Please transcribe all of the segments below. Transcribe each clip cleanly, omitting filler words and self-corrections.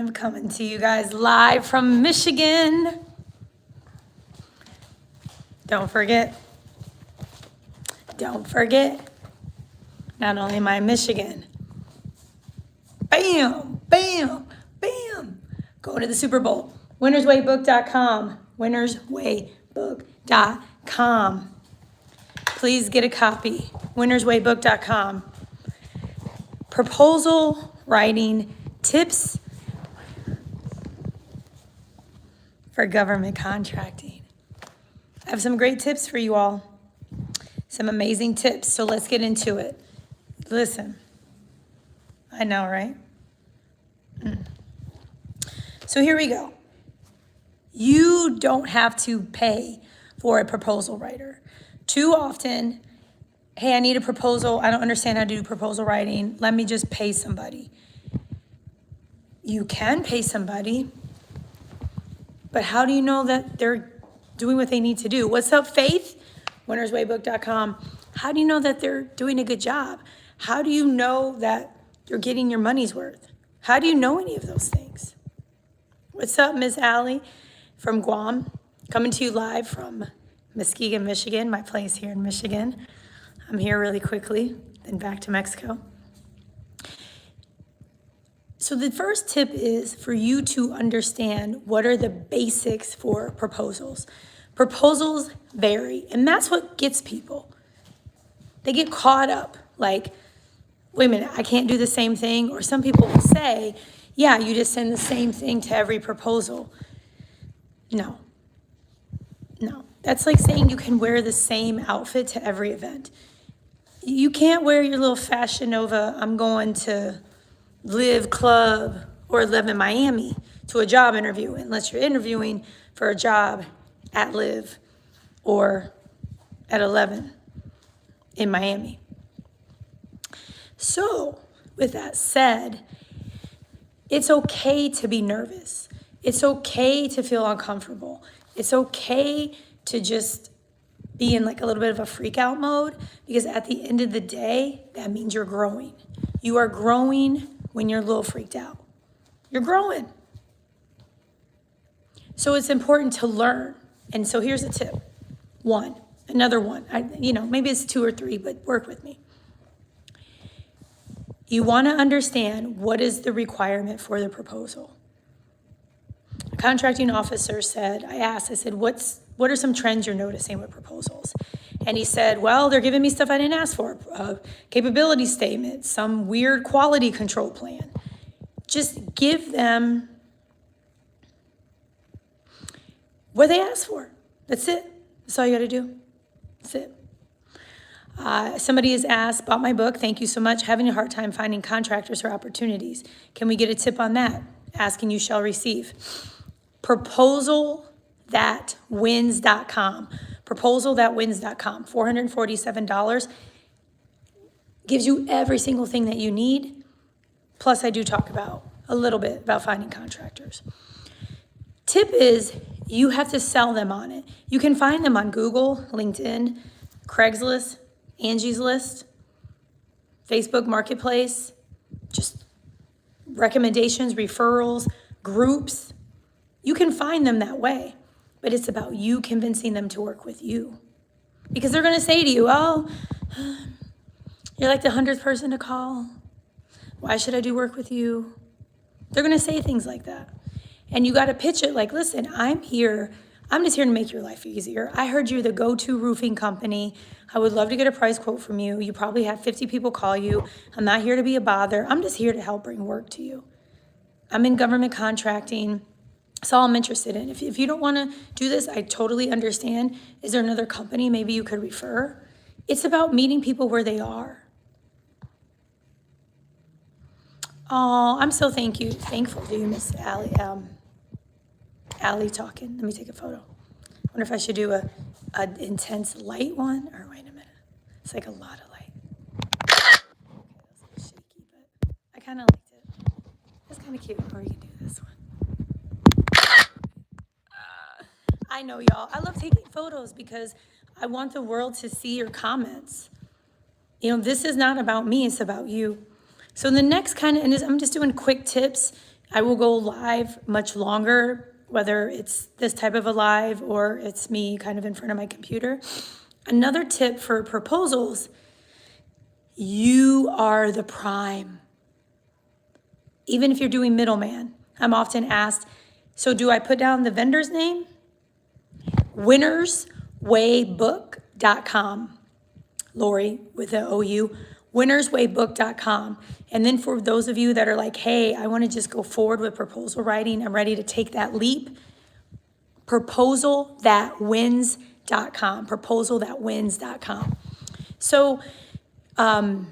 I'm coming to you guys live from Michigan. Don't forget, not only am I in Michigan, bam, bam, bam, going to the Super Bowl. Winnerswaybook.com, winnerswaybook.com. Please get a copy, winnerswaybook.com. Proposal writing tips for government contracting. I have some great tips for you all. Some amazing tips. So let's get into it. Listen. I know, right? So here we go. You don't have to pay for a proposal writer. Too often, hey, I need a proposal. I don't understand how to do proposal writing. Let me just pay somebody. You can pay somebody, but how do you know that they're doing what they need to do? What's up, Faith? Winnerswaybook.com. How do you know that they're doing a good job? How do you know that you're getting your money's worth? How do you know any of those things? What's up, Miss Allie from Guam? Coming to you live from Muskegon, Michigan, my place here in Michigan. I'm here really quickly, then back to Mexico. So the first tip is for you to understand what are the basics for proposals. Proposals vary, and that's what gets people. They get caught up like, wait a minute, I can't do the same thing. Or some people will say, yeah, you just send the same thing to every proposal. No. That's like saying you can wear the same outfit to every event. You can't wear your little Fashion Nova, I'm going to Live Club or Live in Miami to a job interview unless you're interviewing for a job at Live or at 11 in Miami. So with that said, it's okay to be nervous. It's okay to feel uncomfortable. It's okay to just be in like a little bit of a freak out mode, because at the end of the day, that means you're growing. You are growing when you're a little freaked out. You're growing. So it's important to learn. And so here's a tip. Another one. Maybe it's 2 or 3, but work with me. You want to understand what is the requirement for the proposal. A contracting officer said, I said, what are some trends you're noticing with proposals? And he said, well, they're giving me stuff I didn't ask for. Capability statement, some weird quality control plan. Just give them what they asked for. That's it. That's all you got to do. That's it. Somebody has asked, bought my book, thank you so much, having a hard time finding contractors or opportunities. Can we get a tip on that? Asking you shall receive. Proposalthatwins.com. Proposalthatwins.com. $447 gives you every single thing that you need. Plus, I do talk about a little bit about finding contractors. Tip is you have to sell them on it. You can find them on Google, LinkedIn, Craigslist, Angie's List, Facebook Marketplace, just recommendations, referrals, groups. You can find them that way, but it's about you convincing them to work with you. Because they're going to say to you, oh, you're like the 100th person to call. Why should I do work with you? They're going to say things like that. And you got to pitch it like, listen, I'm here. I'm just here to make your life easier. I heard you're the go-to roofing company. I would love to get a price quote from you. You probably have 50 people call you. I'm not here to be a bother. I'm just here to help bring work to you. I'm in government contracting. That's all I'm interested in. If you don't want to do this, I totally understand. Is there another company maybe you could refer? It's about meeting people where they are. Oh, I'm so thankful to you, Miss Allie. Allie talking. Let me take a photo. I wonder if I should do a intense light one, or wait a minute. It's like a lot of light. Okay, that was a little shaky, but I kind of liked it. That's kind of cute. Or you can do this one. I know, y'all. I love taking photos because I want the world to see your comments. This is not about me. It's about you. So the next I'm just doing quick tips I will go live much longer, whether it's this type of a live or it's me kind of in front of my computer. Another tip for proposals, you are the prime. Even if you're doing middleman, I'm often asked, so do I put down the vendor's name? winnerswaybook.com. Lori with the OU, winnerswaybook.com. And then for those of you that are like, hey, I want to just go forward with proposal writing, I'm ready to take that leap, proposalthatwins.com, proposalthatwins.com. So, no,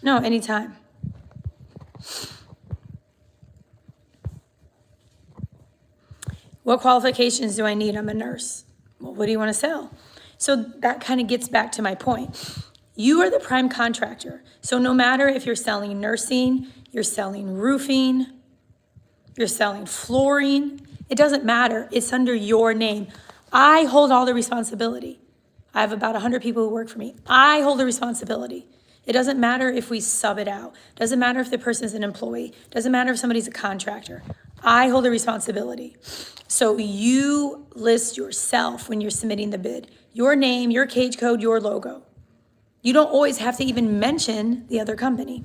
anytime. What qualifications do I need? I'm a nurse. Well, what do you want to sell? So that kind of gets back to my point. You are the prime contractor. So no matter if you're selling nursing, you're selling roofing, you're selling flooring, it doesn't matter. It's under your name. I hold all the responsibility. I have about 100 people who work for me. I hold the responsibility. It doesn't matter if we sub it out. Doesn't matter if the person's an employee. Doesn't matter if somebody's a contractor. I hold the responsibility. So you list yourself when you're submitting the bid. Your name, your cage code, your logo. You don't always have to even mention the other company.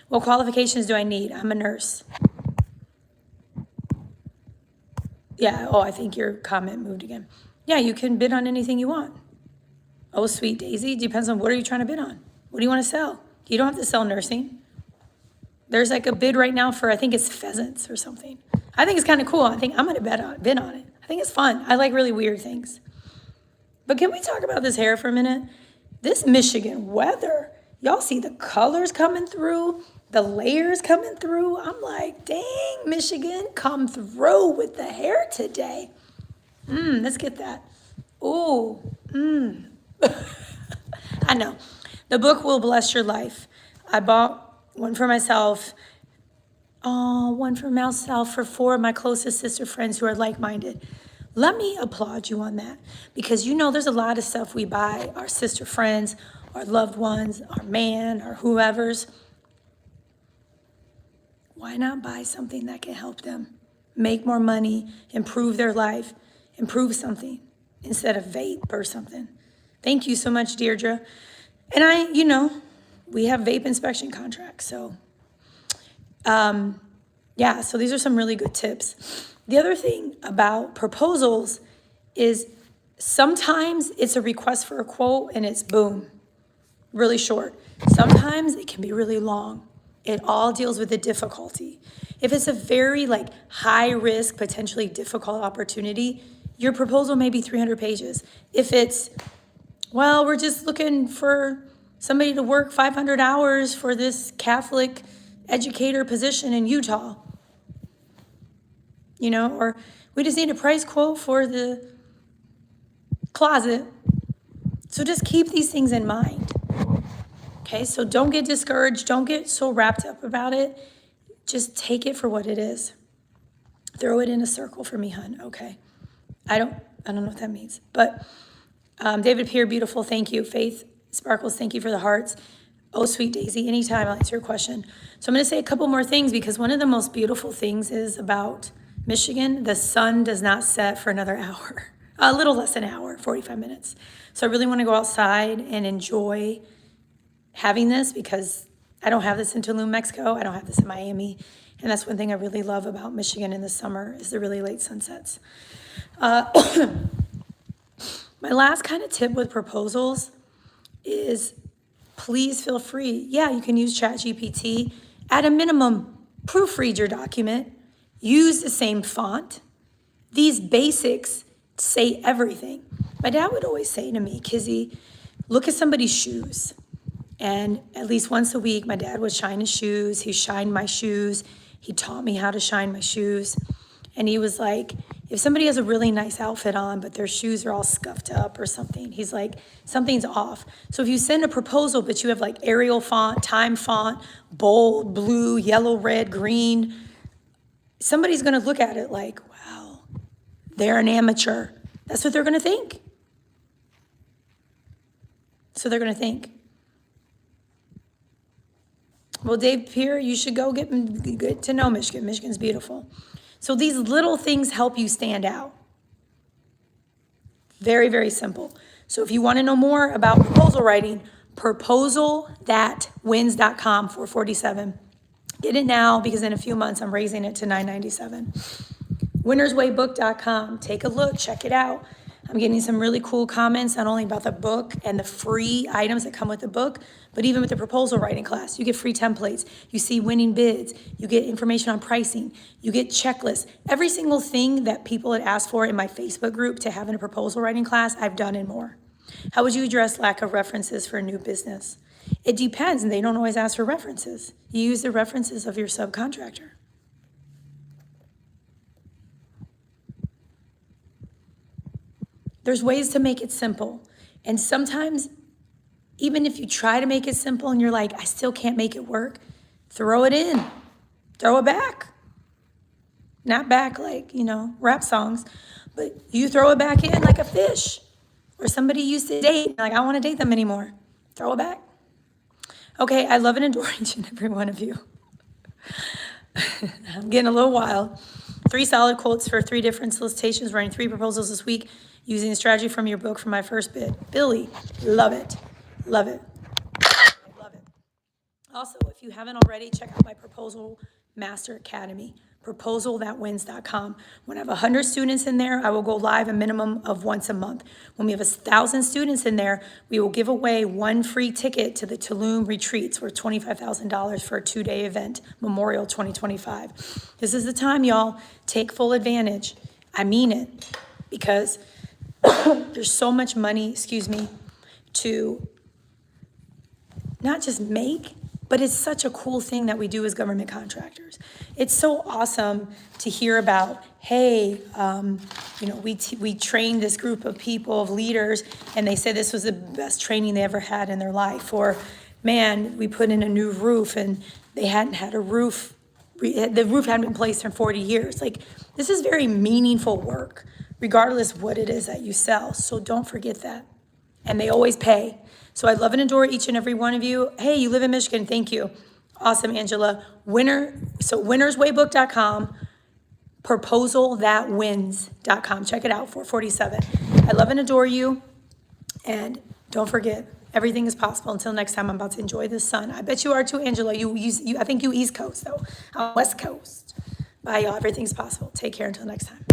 What qualifications do I need? I'm a nurse. Yeah, I think your comment moved again. Yeah, you can bid on anything you want. Oh, sweet daisy, depends on what are you trying to bid on? What do you want to sell? You don't have to sell nursing. There's like a bid right now for, I think it's pheasants or something. I think it's kind of cool. I think I'm going to bid on it. I think it's fun. I like really weird things. But can we talk about this hair for a minute? This Michigan weather, y'all see the colors coming through, the layers coming through. I'm like, dang, Michigan, come through with the hair today. Let's get that. Ooh, I know. The book will bless your life. I bought one for myself. One for myself for 4 of my closest sister friends who are like-minded. Let me applaud you on that, because you know there's a lot of stuff we buy our sister friends, our loved ones, our man, our whoever's. Why not buy something that can help them make more money, improve their life, improve something instead of vape or something? Thank you so much, Deirdre. And we have vape inspection contracts. So, so these are some really good tips. The other thing about proposals is sometimes it's a request for a quote and it's boom, really short. Sometimes it can be really long. It all deals with the difficulty. If it's a very high risk, potentially difficult opportunity, your proposal may be 300 pages. If it's, well, we're just looking for somebody to work 500 hours for this Catholic educator position in Utah, or we just need a price quote for the closet. So just keep these things in mind. Okay, so don't get discouraged. Don't get so wrapped up about it. Just take it for what it is. Throw it in a circle for me, hun. Okay. I don't know what that means. But David Peer, beautiful, thank you. Faith Sparkles, thank you for the hearts. Oh, sweet Daisy, anytime, I'll answer your question. So I'm going to say a couple more things, because one of the most beautiful things is about Michigan, the sun does not set for another hour. A little less than an hour, 45 minutes. So I really want to go outside and enjoy having this, because I don't have this in Tulum, Mexico. I don't have this in Miami. And that's one thing I really love about Michigan in the summer is the really late sunsets. My last kind of tip with proposals is please feel free. Yeah, you can use ChatGPT. At a minimum, proofread your document. Use the same font. These basics say everything. My dad would always say to me, Kizzy, look at somebody's shoes. And at least once a week, my dad would shine his shoes. He shined my shoes. He taught me how to shine my shoes. And he was like, if somebody has a really nice outfit on, but their shoes are all scuffed up or something, he's like, something's off. So if you send a proposal, but you have Arial font, time font, bold, blue, yellow, red, green, somebody's going to look at it like, wow, they're an amateur. That's what they're going to think. So they're going to think. Well, Dave Peer, you should go get to know Michigan. Michigan's beautiful. So these little things help you stand out. Very, very simple. So if you want to know more about proposal writing, proposal.wins.com, $447. Get it now, because in a few months I'm raising it to $997. winnerswaybook.com. Take a look, check it out. I'm getting some really cool comments, not only about the book and the free items that come with the book, but even with the proposal writing class. You get free templates, you see winning bids, you get information on pricing, you get checklists. Every single thing that people had asked for in my Facebook group to have in a proposal writing class, I've done and more. How would you address lack of references for a new business? It depends, and they don't always ask for references. You use the references of your subcontractor. There's ways to make it simple. And sometimes, even if you try to make it simple and you're like, I still can't make it work, throw it in. Throw it back. Not back like, rap songs, but you throw it back in like a fish. Or somebody used to date, like, I don't want to date them anymore. Throw it back. Okay, I love and adore each and every one of you. I'm getting a little wild. 3 solid quotes for 3 different solicitations, writing 3 proposals this week, using the strategy from your book for my first bid. Billy, love it. Love it. Love it. Also, if you haven't already, check out my Proposal Master Academy, proposal.wins.com. When I have 100 students in there, I will go live a minimum of once a month. When we have 1,000 students in there, we will give away 1 free ticket to the Tulum retreats worth $25,000 for a 2-day event, Memorial 2025. This is the time, y'all. Take full advantage. I mean it, because there's so much money, to not just make, but it's such a cool thing that we do as government contractors. It's so awesome to hear about, hey, we trained this group of people, of leaders, and they said this was the best training they ever had in their life. Or, man, we put in a new roof and they hadn't had a roof. The roof hadn't been placed in 40 years. Like, this is very meaningful work, regardless of what it is that you sell. So don't forget that. And they always pay. So I love and adore each and every one of you. Hey, you live in Michigan. Thank you. Awesome, Angela. winnerswaybook.com, proposal.wins.com. Check it out, 447. I love and adore you. And don't forget, everything is possible. Until next time, I'm about to enjoy the sun. I bet you are too, Angela. I think you East Coast, though. I'm West Coast. Bye, y'all. Everything's possible. Take care until next time.